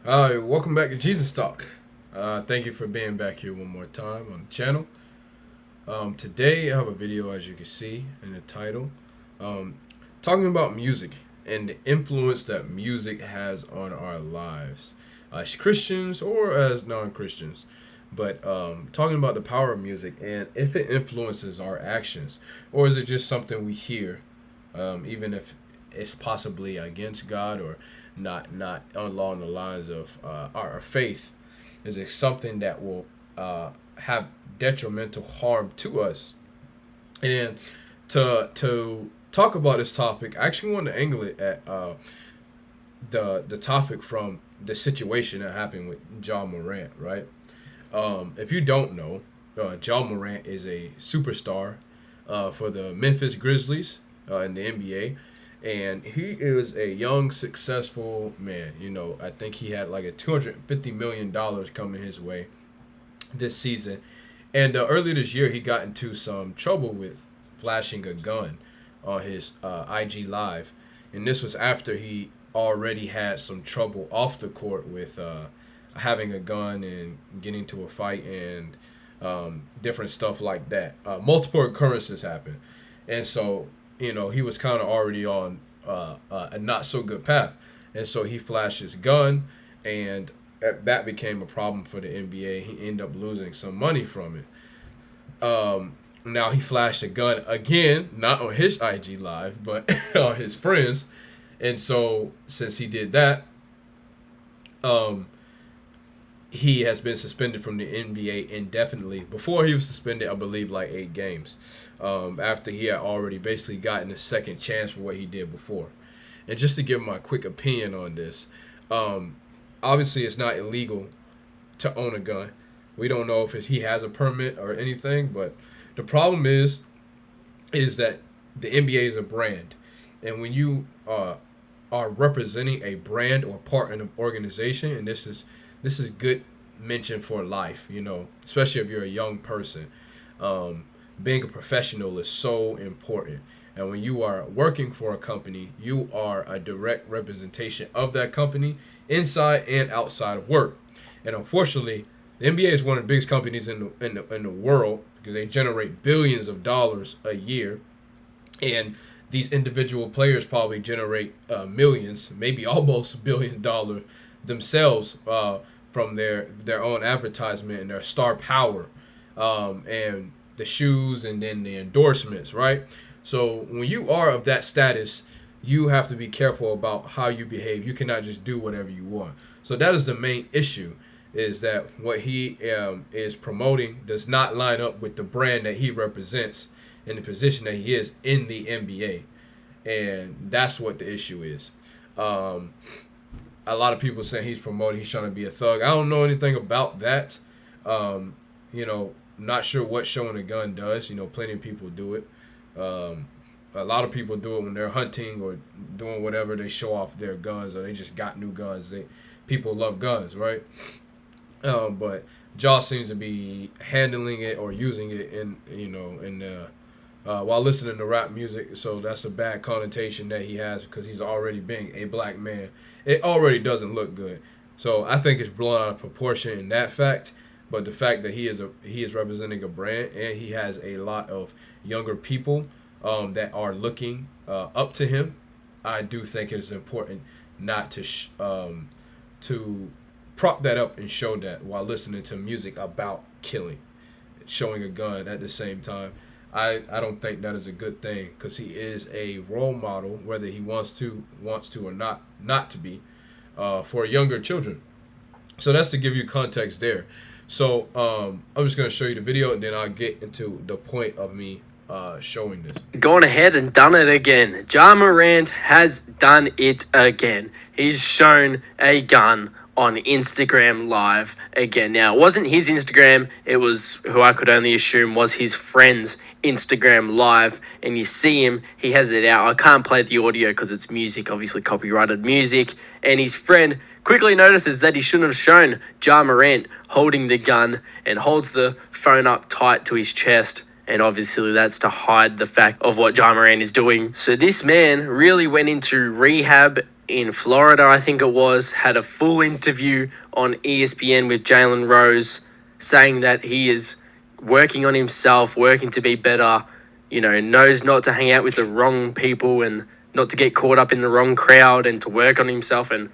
Welcome back to Jesus Talk. Thank you for being back here one more time on the channel. Today I have a video, as you can see in the title, um, talking about music and the influence that music has on our lives as Christians or as non-Christians. But talking about the power of music and if it influences our actions, or is it just something we hear, even if it's possibly against God or not along the lines of our faith. Is it something that will have detrimental harm to us? And to talk about this topic, I actually want to angle it at the topic from the situation that happened with John Morant, right? If you don't know, John Morant is a superstar for the Memphis Grizzlies in the NBA, and he is a young, successful man. I think he had like a $250 million coming his way this season, and earlier this year he got into some trouble with flashing a gun on his IG Live, and this was after he already had some trouble off the court with having a gun and getting into a fight and different stuff like that. Multiple occurrences happened, and so he was kind of already on a not so good path, and so he flashed his gun, and that became a problem for the NBA. He ended up losing some money from it. Now he flashed a gun again, not on his IG Live, but on his friends, and so since he did that, um, he has been suspended from the NBA indefinitely. Before he was suspended, I believe, like 8 games, after he had already basically gotten a second chance for what he did before. And just to give my quick opinion on this, obviously it's not illegal to own a gun. We don't know if he has a permit or anything, but the problem is that the NBA is a brand, and when you are representing a brand or part in an organization, and this is good mention for life, especially if you're a young person. Being a professional is so important. And when you are working for a company, you are a direct representation of that company inside and outside of work. And unfortunately, the NBA is one of the biggest companies in the world because they generate billions of dollars a year. And these individual players probably generate millions, maybe almost $1 billion themselves from their own advertisement and their star power, and the shoes and then the endorsements, right? So when you are of that status, you have to be careful about how you behave. You cannot just do whatever you want. So that is the main issue, is that what he is promoting does not line up with the brand that he represents and the position that he is in the NBA. And that's what the issue is. A lot of people saying he's trying to be a thug. I don't know anything about that. Not sure what showing a gun does. Plenty of people do it. A lot of people do it when they're hunting or doing whatever. They show off their guns, or they just got new guns. People love guns, right? But Josh seems to be handling it or using it while listening to rap music. So that's a bad connotation that he has because he's already being a black man. It already doesn't look good. So I think it's blown out of proportion in that fact. But the fact that he is representing a brand, and he has a lot of younger people that are looking up to him, I do think it is important not to prop that up and show that while listening to music about killing, showing a gun at the same time. I don't think that is a good thing because he is a role model, whether he wants to or not to be, for younger children. So that's to give you context there. So I'm just going to show you the video, and then I'll get into the point of me showing this. Gone ahead and done it again. Ja Morant has done it again. He's shown a gun on Instagram Live again. Now, it wasn't his Instagram. It was who I could only assume was his friend's Instagram Live. And you see him. He has it out. I can't play the audio because it's music, obviously copyrighted music. And his friend quickly notices that he shouldn't have shown Ja Morant holding the gun and holds the phone up tight to his chest. And obviously that's to hide the fact of what Ja Morant is doing. So this man really went into rehab in Florida, I think it was, had a full interview on ESPN with Jalen Rose saying that he is working on himself, working to be better, knows not to hang out with the wrong people and not to get caught up in the wrong crowd and to work on himself and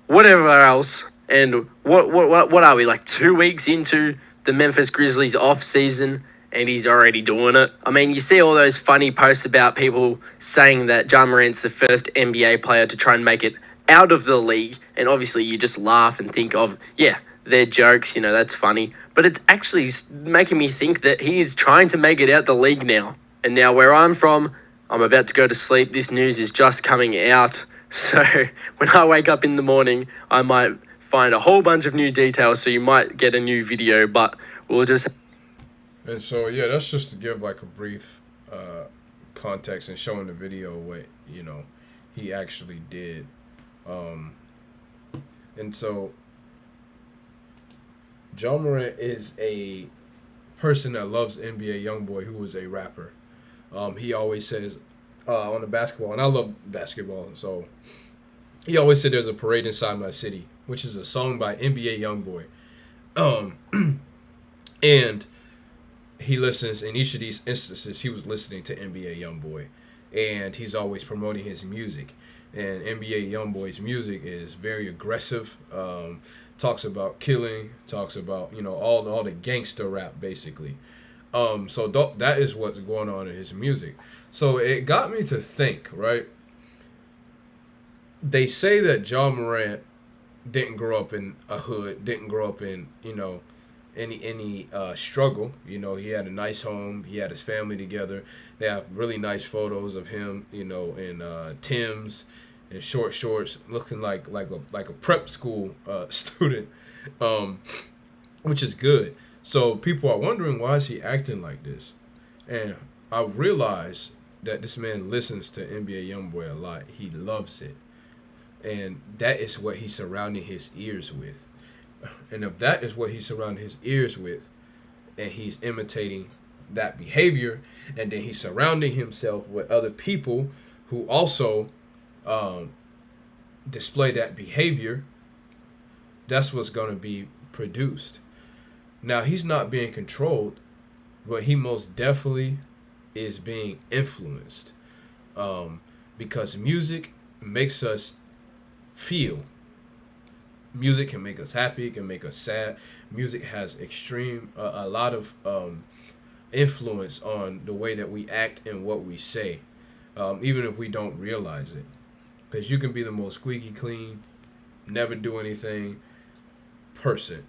whatever else. And what are we, like 2 weeks into the Memphis Grizzlies off season and he's already doing it? I mean, you see all those funny posts about people saying that Ja Morant's the first NBA player to try and make it out of the league, and obviously you just laugh and think of, yeah, they're jokes, that's funny. But it's actually making me think that he's trying to make it out the league now. And now where I'm from, I'm about to go to sleep. This news is just coming out. So when I wake up in the morning, I might find a whole bunch of new details. So you might get a new video, but we'll just. And so, yeah, that's just to give like a brief context and showing the video what, he actually did. And so, Ja Morant is a person that loves NBA YoungBoy, who is a rapper. He always says on the basketball, and I love basketball, so he always said there's a parade inside my city, which is a song by NBA YoungBoy. And he listens, in each of these instances, he was listening to NBA YoungBoy, and he's always promoting his music. And NBA YoungBoy's music is very aggressive. Talks about killing, talks about all the gangster rap basically. So that is what's going on in his music. So it got me to think, right? They say that Ja Morant didn't grow up in a hood, didn't grow up in any struggle. He had a nice home, he had his family together. They have really nice photos of him, in Tim's and short shorts, looking like a prep school student, which is good. So people are wondering, why is he acting like this? And I realized that this man listens to NBA YoungBoy a lot. He loves it, and that is what he's surrounding his ears with. And if that is what he's surrounding his ears with, and he's imitating that behavior, and then he's surrounding himself with other people who also display that behavior, that's what's going to be produced. Now, he's not being controlled, but he most definitely is being influenced, because music makes us feel. Music can make us happy, it can make us sad. Music has a lot of influence on the way that we act and what we say, even if we don't realize it. Because you can be the most squeaky clean, never do anything person,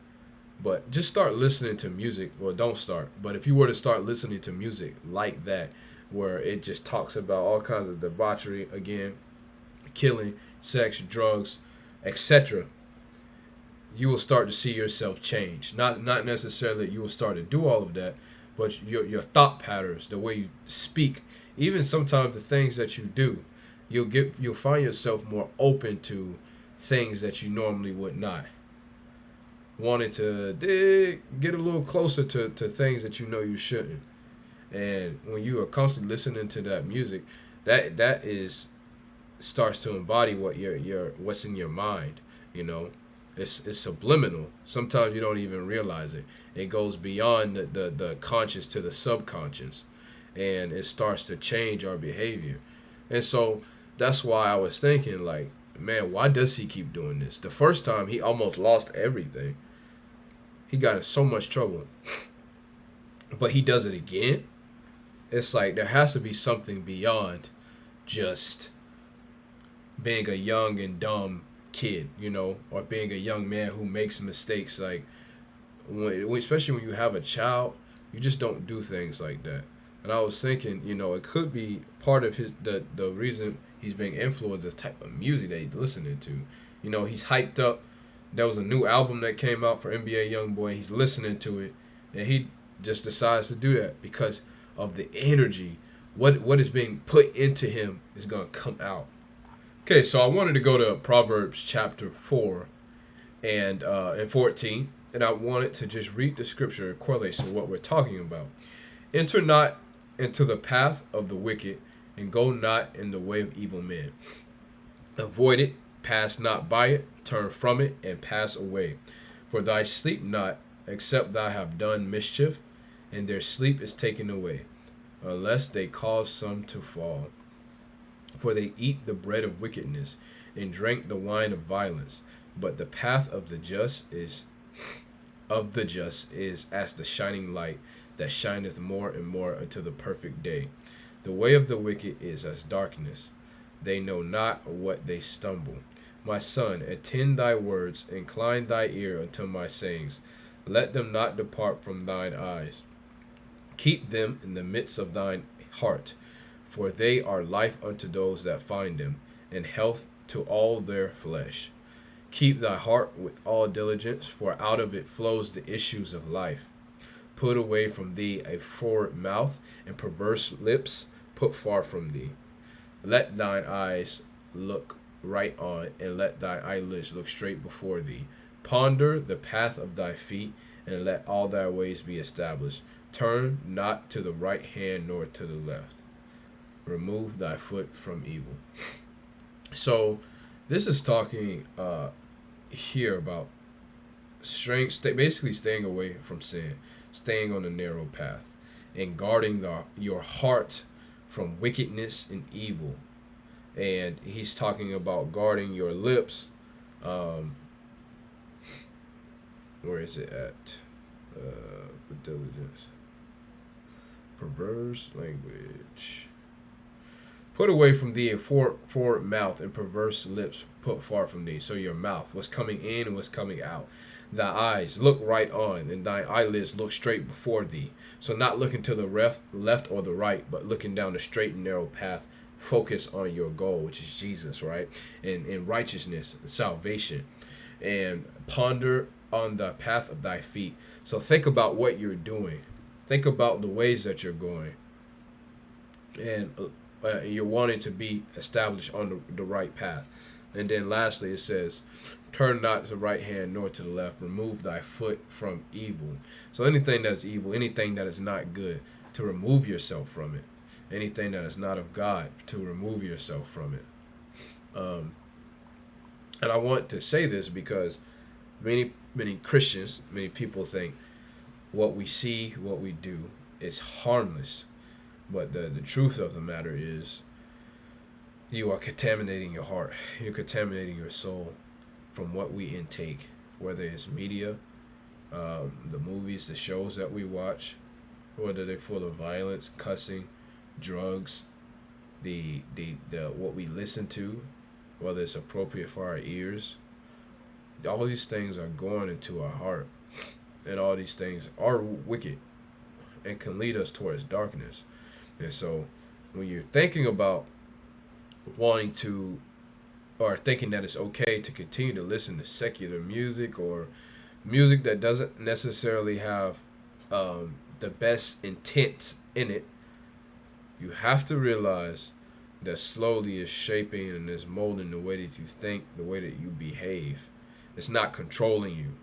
but just start listening to music. Well, don't start, but if you were to start listening to music like that, where it just talks about all kinds of debauchery, again, killing, sex, drugs, etc., you will start to see yourself change. Not necessarily you will start to do all of that, but your thought patterns, the way you speak, even sometimes the things that you do, you'll find yourself more open to things that you normally would not. Wanting to get a little closer to things that you shouldn't. And when you are constantly listening to that music, that is starts to embody what's in your mind. It's subliminal. Sometimes you don't even realize it. It goes beyond the conscious to the subconscious, and it starts to change our behavior. And so that's why I was thinking, like, man, why does he keep doing this? The first time he almost lost everything. He got in so much trouble. But he does it again. It's like there has to be something beyond just being a young and dumb kid, or being a young man who makes mistakes. Like, especially when you have a child, you just don't do things like that. And I was thinking, it could be part of the reason he's being influenced, the type of music that he's listening to. He's hyped up. There was a new album that came out for NBA YoungBoy. He's listening to it, and he just decides to do that because of the energy. What is being put into him is going to come out. Okay, so I wanted to go to Proverbs chapter 4 and 14, and I wanted to just read the scripture in correlation to what we're talking about. Enter not into the path of the wicked, and go not in the way of evil men. Avoid it, pass not by it, turn from it, and pass away. For thy sleep not, except thou have done mischief, and their sleep is taken away, unless they cause some to fall. For they eat the bread of wickedness, and drink the wine of violence. But the path of the just is as the shining light that shineth more and more until the perfect day. The way of the wicked is as darkness. They know not what they stumble. My son, attend thy words, incline thy ear unto my sayings. Let them not depart from thine eyes. Keep them in the midst of thine heart, for they are life unto those that find them, and health to all their flesh. Keep thy heart with all diligence, for out of it flows the issues of life. Put away from thee a forward mouth, and perverse lips put far from thee. Let thine eyes look right on, and let thy eyelids look straight before thee. Ponder the path of thy feet, and let all thy ways be established. Turn not to the right hand nor to the left. Remove thy foot from evil. So, this is talking here about basically staying away from sin, staying on the narrow path, and guarding your heart from wickedness and evil. And he's talking about guarding your lips. Where is it at? With diligence. Perverse language. Put away from thee a forward mouth, and perverse lips put far from thee. So your mouth, what's coming in and what's coming out. Thy eyes look right on, and thy eyelids look straight before thee. So not looking to the left or the right, but looking down the straight and narrow path. Focus on your goal, which is Jesus, right? And righteousness, salvation. And ponder on the path of thy feet. So think about what you're doing. Think about the ways that you're going. And you're wanting to be established on the right path. And then lastly, it says, turn not to the right hand nor to the left. Remove thy foot from evil. So anything that is evil, anything that is not good, to remove yourself from it. Anything that is not of God, to remove yourself from it. And I want to say this because many Christians, many people think what we see, what we do, is harmless. But the truth of the matter is, you are contaminating your heart. You're contaminating your soul from what we intake, whether it's media, the movies, the shows that we watch, whether they're full of violence, cussing, drugs, the what we listen to, whether it's appropriate for our ears. All these things are going into our heart, and all these things are wicked and can lead us towards darkness. And so when you're thinking about wanting to, or thinking that it's okay to continue to listen to secular music or music that doesn't necessarily have the best intent in it, you have to realize that slowly is shaping and is molding the way that you think, the way that you behave. It's not controlling you,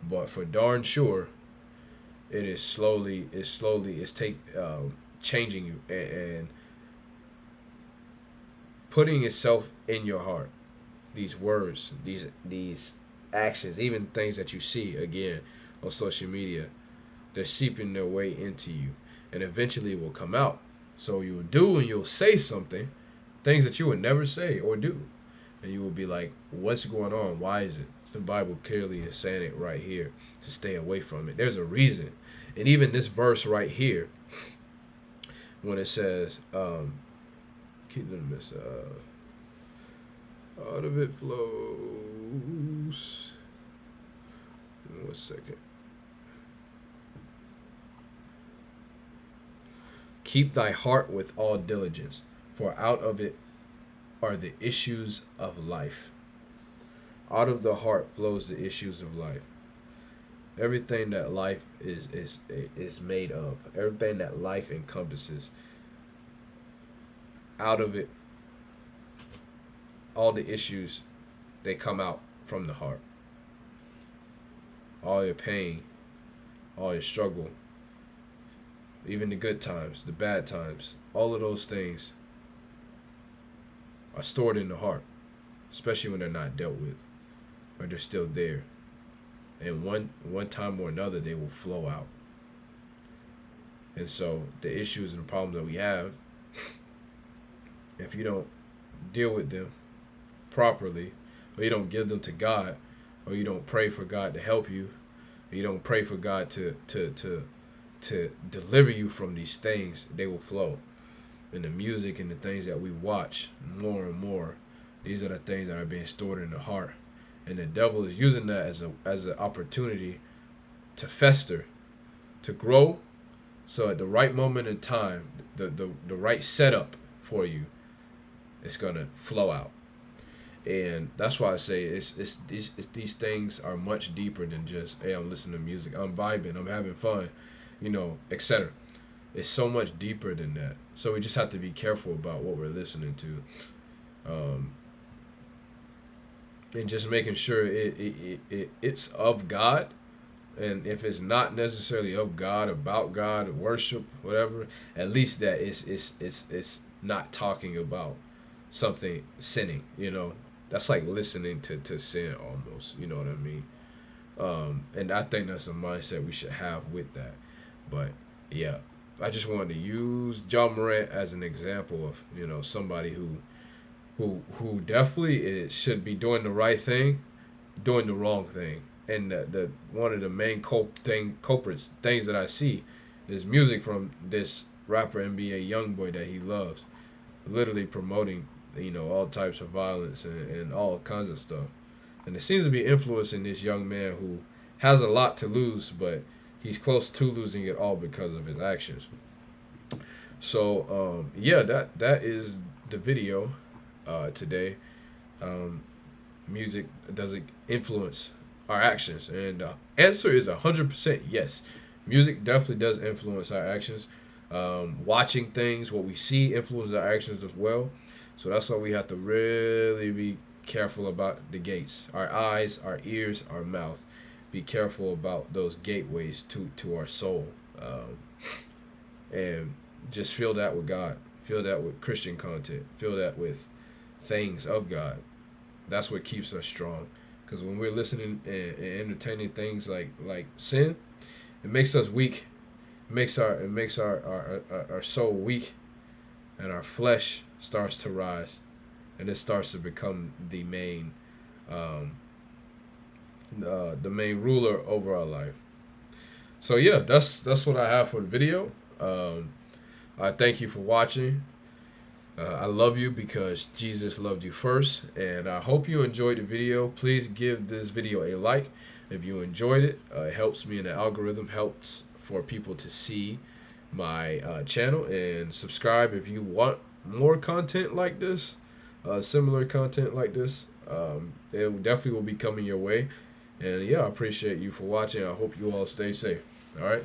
but for darn sure, it is slowly, changing you and putting itself in your heart. These words, these actions, even things that you see again on social media, they're seeping their way into you, and eventually it will come out. So you'll do and you'll say something, things that you would never say or do, and you will be like, "What's going on? Why is it?" The Bible clearly is saying it right here to stay away from it. There's a reason, and even this verse right here, when it says, "Keep them this out of it flows." 1 second. Keep thy heart with all diligence, for out of it are the issues of life. Out of the heart flows the issues of life. Everything that life is made of, everything that life encompasses, out of it, all the issues, they come out from the heart. All your pain, all your struggle, even the good times, the bad times, all of those things are stored in the heart, especially when they're not dealt with, or they're still there. And one time or another, they will flow out. And so the issues and problems that we have, if you don't deal with them properly, or you don't give them to God, or you don't pray for God to help you, or you don't pray for God to deliver you from these things, they will flow. And the music and the things that we watch more and more, these are the things that are being stored in the heart. And the devil is using that as an opportunity to fester, to grow. So at the right moment in time, the right setup for you, it's gonna flow out. And that's why I say these things are much deeper than just, hey, I'm listening to music, I'm vibing, I'm having fun, etc. It's so much deeper than that. So we just have to be careful about what we're listening to, and just making sure it's of God. And if it's not necessarily of God, about God, worship, whatever, at least that it's not talking about something sinning. That's like listening to sin almost. You know what I mean? And I think that's a mindset we should have with that. But yeah, I just wanted to use John Morant as an example of somebody who definitely should be doing the right thing, doing the wrong thing. And the one of the main culprits things that I see is music from this rapper NBA Youngboy that he loves, literally promoting all types of violence and all kinds of stuff. And it seems to be influencing this young man who has a lot to lose, but he's close to losing it all because of his actions. So yeah, that is the video today. Music doesn't influence our actions, and the answer is 100% yes. Music definitely does influence our actions. Watching things, what we see, influences our actions as well. So that's why we have to really be careful about the gates, our eyes, our ears, our mouth. Be careful about those gateways to our soul, and just fill that with God. Fill that with Christian content. Fill that with things of God. That's what keeps us strong. Because when we're listening and entertaining things like sin, it makes us weak. It makes our soul weak, and our flesh starts to rise, and it starts to become the main ruler over our life. So yeah, that's what I have for the video. I thank you for watching. I love you because Jesus loved you first, and I hope you enjoyed the video. Please give this video a like if you enjoyed it. It helps me in the algorithm, helps for people to see my channel, and subscribe if you want more content like this, similar content like this. It definitely will be coming your way. And yeah, I appreciate you for watching. I hope you all stay safe. All right.